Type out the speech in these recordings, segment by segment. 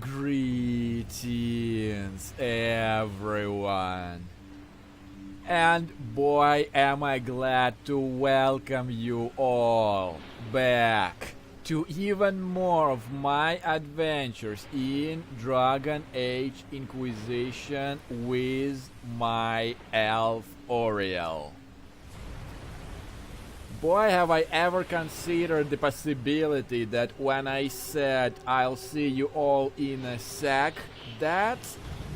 Greetings, everyone. And boy, am I glad to welcome you all back to even more of my adventures in Dragon Age Inquisition with my elf Oriel. Boy, have I ever considered the possibility that when I said I'll see you all in a sec, that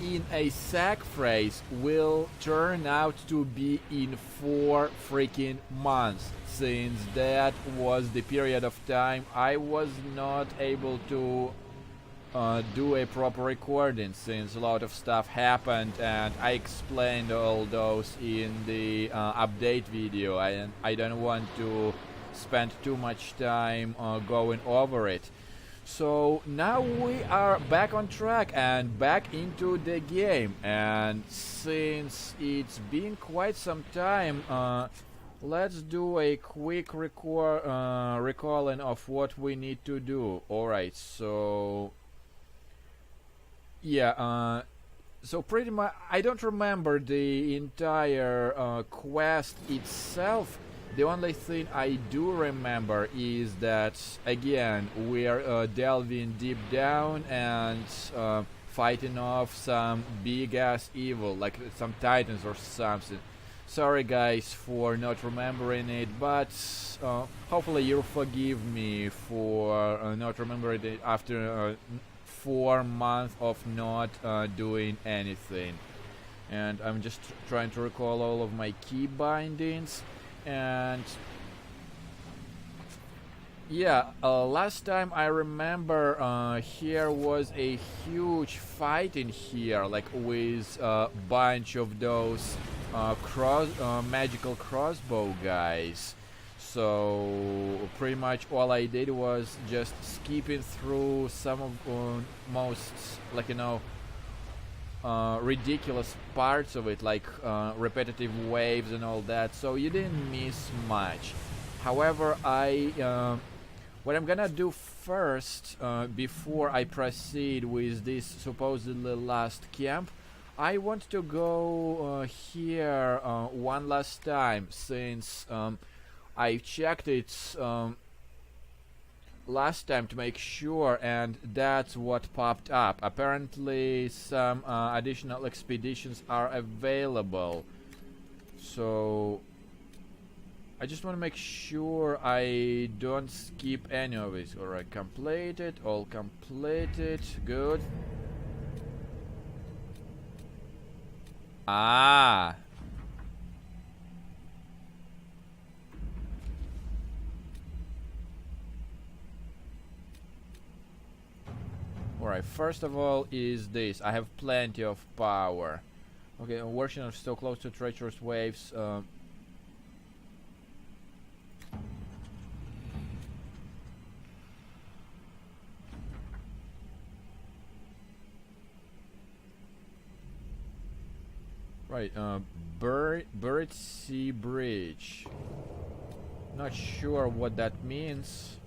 in a sec phrase will turn out to be in 4 freaking months, since that was the period of time I was not able to do a proper recording, since a lot of stuff happened, and I explained all those in the update video. I don't want to spend too much time going over it. So now we are back on track and back into the game, and since it's been quite some time, let's do a quick recalling of what we need to do. Alright, so yeah, so pretty much I don't remember the entire quest itself. The only thing I do remember is that, again, we are delving deep down and fighting off some big-ass evil, like some titans or something. Sorry guys for not remembering it, but hopefully you'll forgive me for not remembering it after 4 months of not doing anything. And I'm just trying to recall all of my key bindings. And yeah, last time I remember here was a huge fight in here, like with a bunch of those magical crossbow guys. So pretty much all I did was just skipping through some of most, like, ridiculous parts of it, like repetitive waves and all that, so you didn't miss much. However, what I'm gonna do first, before I proceed with this supposedly last camp, I want to go here one last time, since I checked it last time to make sure, and that's what popped up. Apparently some additional expeditions are available, so I just want to make sure I don't skip any of it. Alright, completed, all completed, good. Ah, alright, first of all is this. I have plenty of power. Okay, a version of still close to treacherous waves. Right, Buried Sea Bridge. Not sure what that means.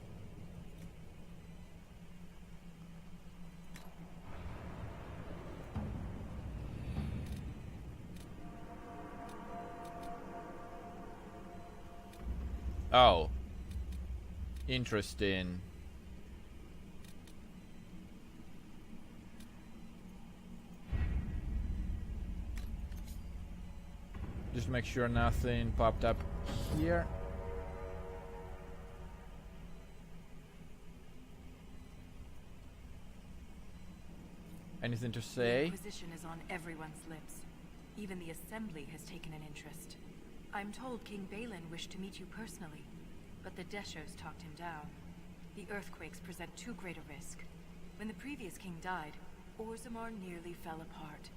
Oh, interesting. Just make sure nothing popped up here. Anything to say? The Inquisition is on everyone's lips. Even the Assembly has taken an interest. I'm told King Balin wished to meet you personally, but the Deshos talked him down. The earthquakes present too great a risk. When the previous king died, Orzammar nearly fell apart.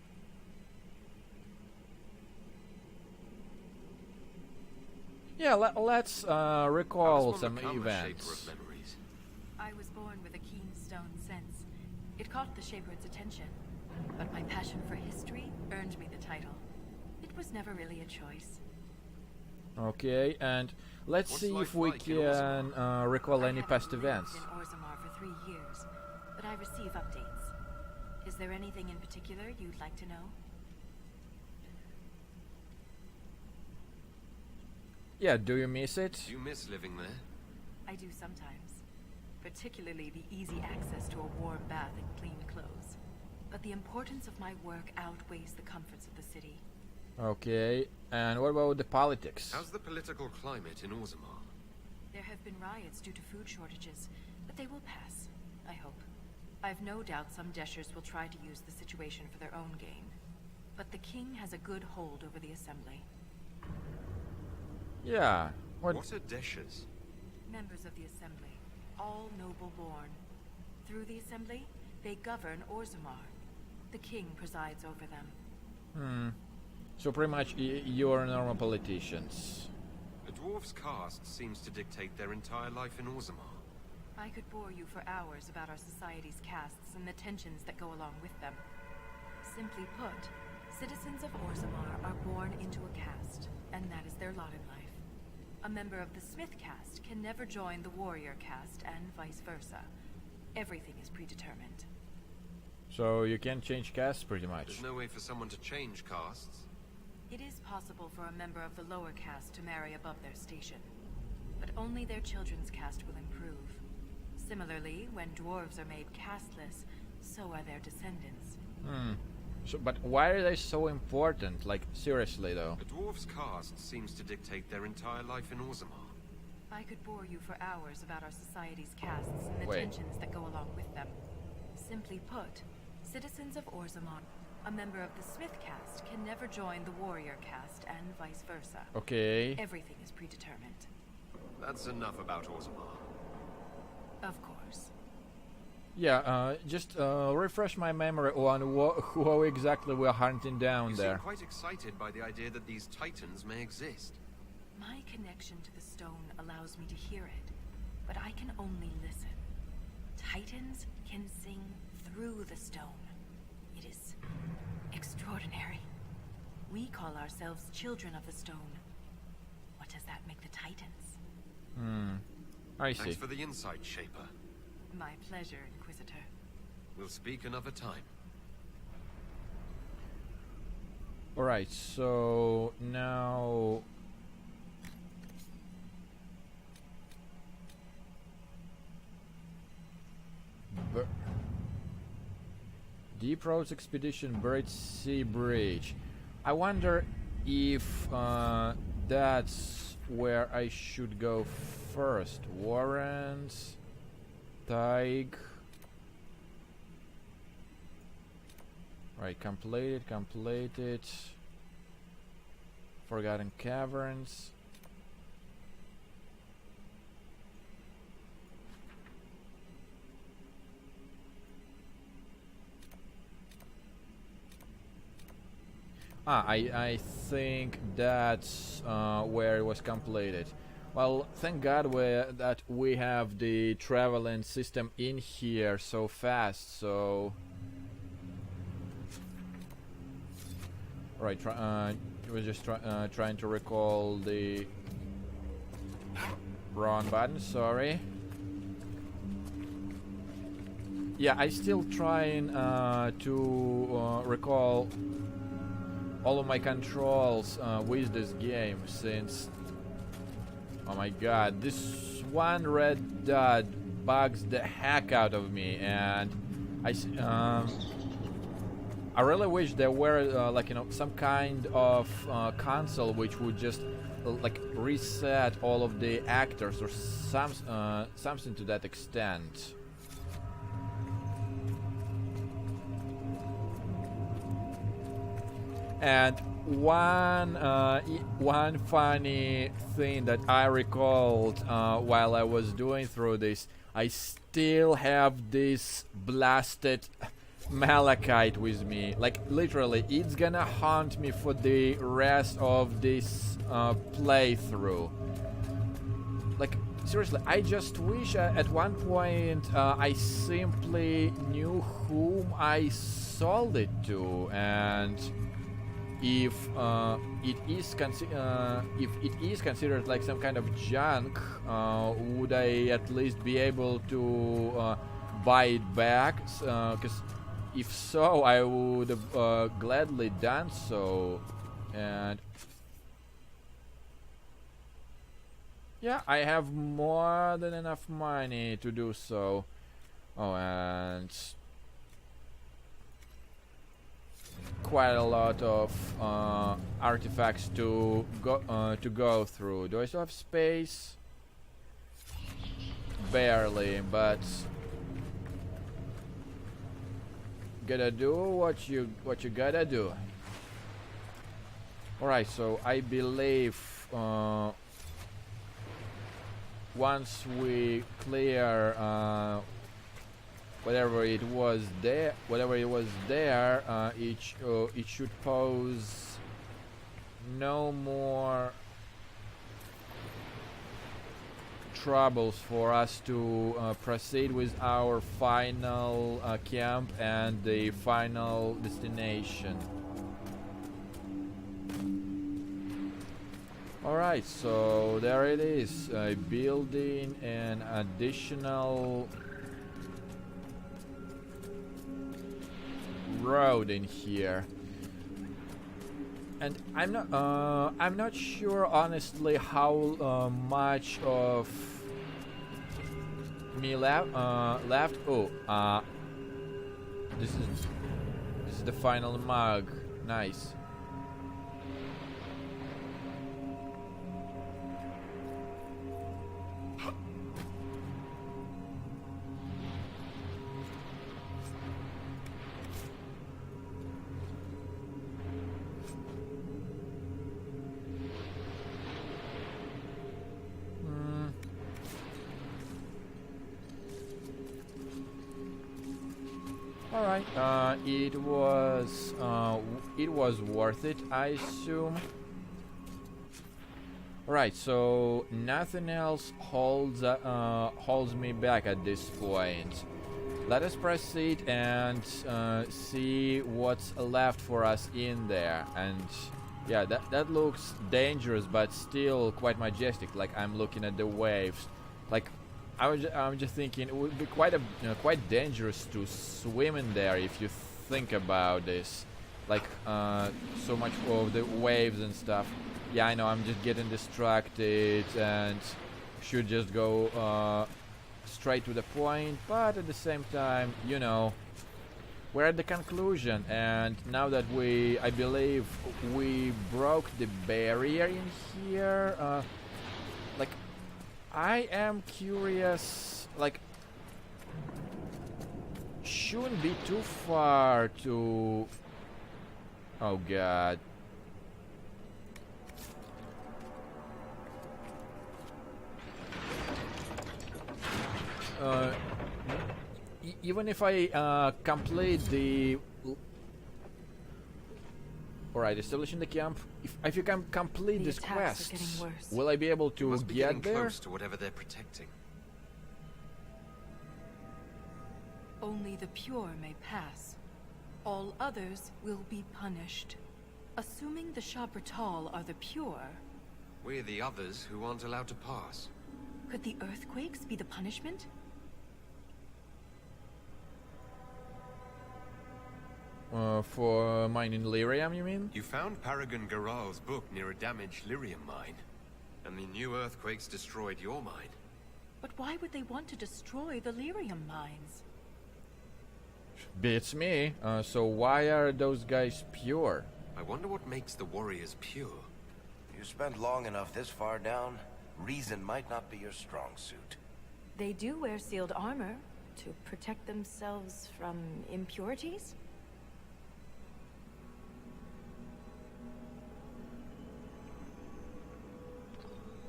Yeah, let's recall some events. I was born with a keen stone sense. It caught the Shaper's attention, but my passion for history earned me the title. It was never really a choice. Okay, and let's see if we can recall any past events. I haven't lived in Orzammar for 3 years, but I receive updates. Is there anything in particular you'd like to know? Yeah, do you miss it? Do you miss living there? I do sometimes. Particularly the easy access to a warm bath and clean clothes. But the importance of my work outweighs the comforts of the city. Okay, and what about the politics? How's the political climate in Orzammar? There have been riots due to food shortages, but they will pass, I hope. I've no doubt some Deshers will try to use the situation for their own gain. But the king has a good hold over the assembly. Yeah, What are Deshers? Members of the assembly, all noble born. Through the assembly, they govern Orzammar. The king presides over them. So pretty much you're normal politicians. A dwarf's caste seems to dictate their entire life in Orzammar. I could bore you for hours about our society's castes and the tensions that go along with them. Simply put, citizens of Orzammar are born into a caste, and that is their lot in life. A member of the Smith caste can never join the warrior caste, and vice versa. Everything is predetermined. So you can change castes pretty much. There's no way for someone to change castes. It is possible for a member of the lower caste to marry above their station, but only their children's caste will improve. Similarly, when dwarves are made casteless, so are their descendants. So, but why are they so important? Like, seriously though. A dwarf's caste seems to dictate their entire life in Orzammar. I could bore you for hours about our society's castes and the Wait. tensions that go along with them. Simply put, citizens of Orzammar, a member of the Smith caste can never join the warrior caste, and vice versa. Okay. Everything is predetermined. That's enough about Orzammar. Of course. Yeah, just refresh my memory on who exactly we're hunting down You there. seem quite excited by the idea that these titans may exist. My connection to the stone allows me to hear it, but I can only listen. Titans can sing through the stone. It is extraordinary. We call ourselves children of the stone. What does that make the Titans? I see. Thanks for the insight, Shaper. My pleasure, Inquisitor. We'll speak another time. Alright, so now... Deep Roads Expedition, Buried Sea Bridge. I wonder if that's where I should go first. Warrens, Tig. Right, completed. Forgotten Caverns. I think that's where it was completed. Well, thank God that we have the traveling system in here so fast, so... Right, it was just trying to recall the wrong button, sorry. Yeah, I still trying to recall all of my controls with this game, since, oh my god, this one red dot bugs the heck out of me, and I really wish there were like, you know, some kind of console which would just like reset all of the actors or something to that extent. And one funny thing that I recalled while I was doing through this, I still have this blasted malachite with me. Like, literally, it's gonna haunt me for the rest of this playthrough. Like, seriously, I just wish at one point I simply knew whom I sold it to, and if it is considered like some kind of junk, would I at least be able to buy it back? Because if so, I would have gladly done so. And yeah, I have more than enough money to do so. Oh, and quite a lot of artifacts to go through. Do I still have space? Barely, but gotta do what you gotta do. All right, so I believe once we clear whatever it was there, it should pose no more troubles for us to proceed with our final camp and the final destination. Alright, so there it is, building an additional road in here. And I'm not sure honestly how much of me left. Oh, this is the final mug. Nice. Alright, it was worth it, I assume. Alright, so nothing else holds me back at this point. Let us proceed and see what's left for us in there. And yeah, that looks dangerous, but still quite majestic. Like I'm looking at the waves. Like I'm just thinking it would be quite dangerous to swim in there if you think about this. Like so much of the waves and stuff. Yeah, I know I'm just getting distracted and should just go straight to the point, but at the same time, you know, we're at the conclusion, and now that I believe we broke the barrier in here, like I am curious, like shouldn't be too far to... Oh god. Even if I complete the... Alright, establishing the camp. If you can complete this quest, will I be able to must be get getting there? close to whatever they're protecting. Only the pure may pass. All others will be punished. Assuming the Shabratal are the pure, We're the others who aren't allowed to pass. could the earthquakes be the punishment? For mining lyrium, you mean? You found Paragon Garal's book near a damaged lyrium mine. And the new earthquakes destroyed your mine. But why would they want to destroy the lyrium mines? Beats me. So why are those guys pure? I wonder what makes the warriors pure. You spent long enough this far down, reason might not be your strong suit. They do wear sealed armor to protect themselves from impurities?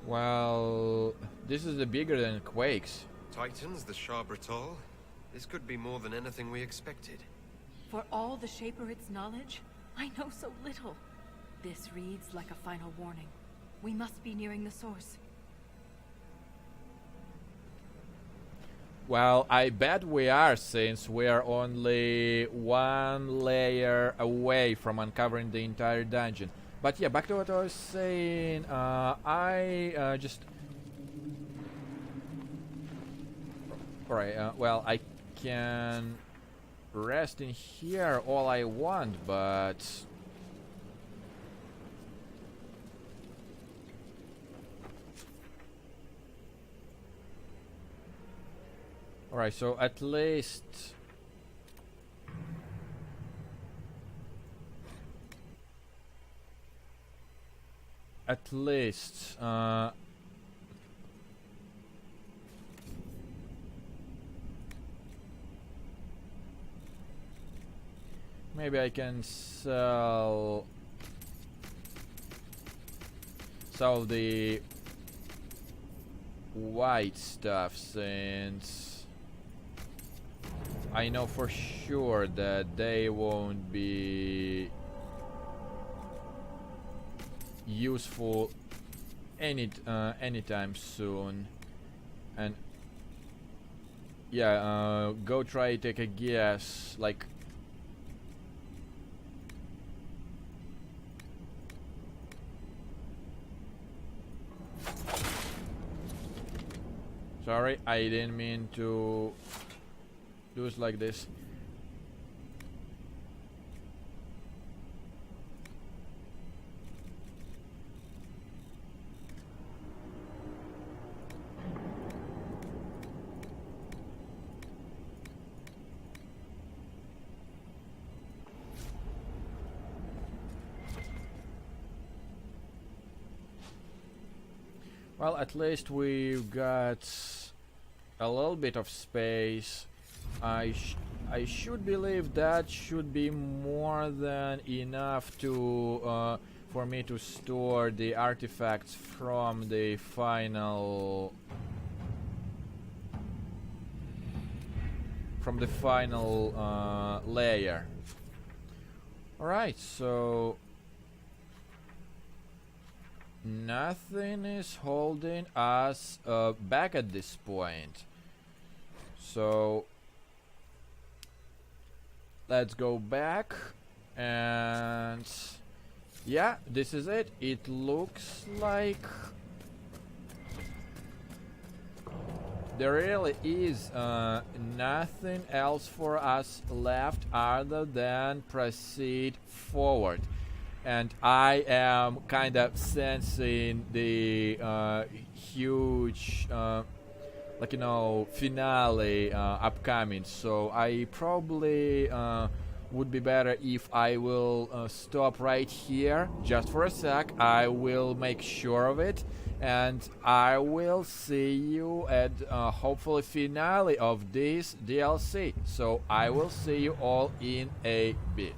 Well, this is bigger than Quakes. Titans, the Shabratal? This could be more than anything we expected. For all the Shaperit's knowledge, I know so little. This reads like a final warning. We must be nearing the source. Well, I bet we are, since we are only one layer away from uncovering the entire dungeon. But yeah, back to what I was saying, I just... Alright, well, I can rest in here all I want, but alright, so at least maybe I can sell the white stuff, since I know for sure that they won't be useful anytime soon. And yeah, go try take a guess, like sorry, I didn't mean to do it like this. Well, at least we've got a little bit of space. I should believe that should be more than enough to for me to store the artifacts from the final layer. Alright, so nothing is holding us back at this point. So let's go back, and yeah, this is it. It looks like there really is nothing else for us left other than proceed forward. And I am kind of sensing the huge like, you know, finale upcoming, so I probably would be better if I will stop right here just for a sec. I will make sure of it, and I will see you at hopefully finale of this DLC. So I will see you all in a bit.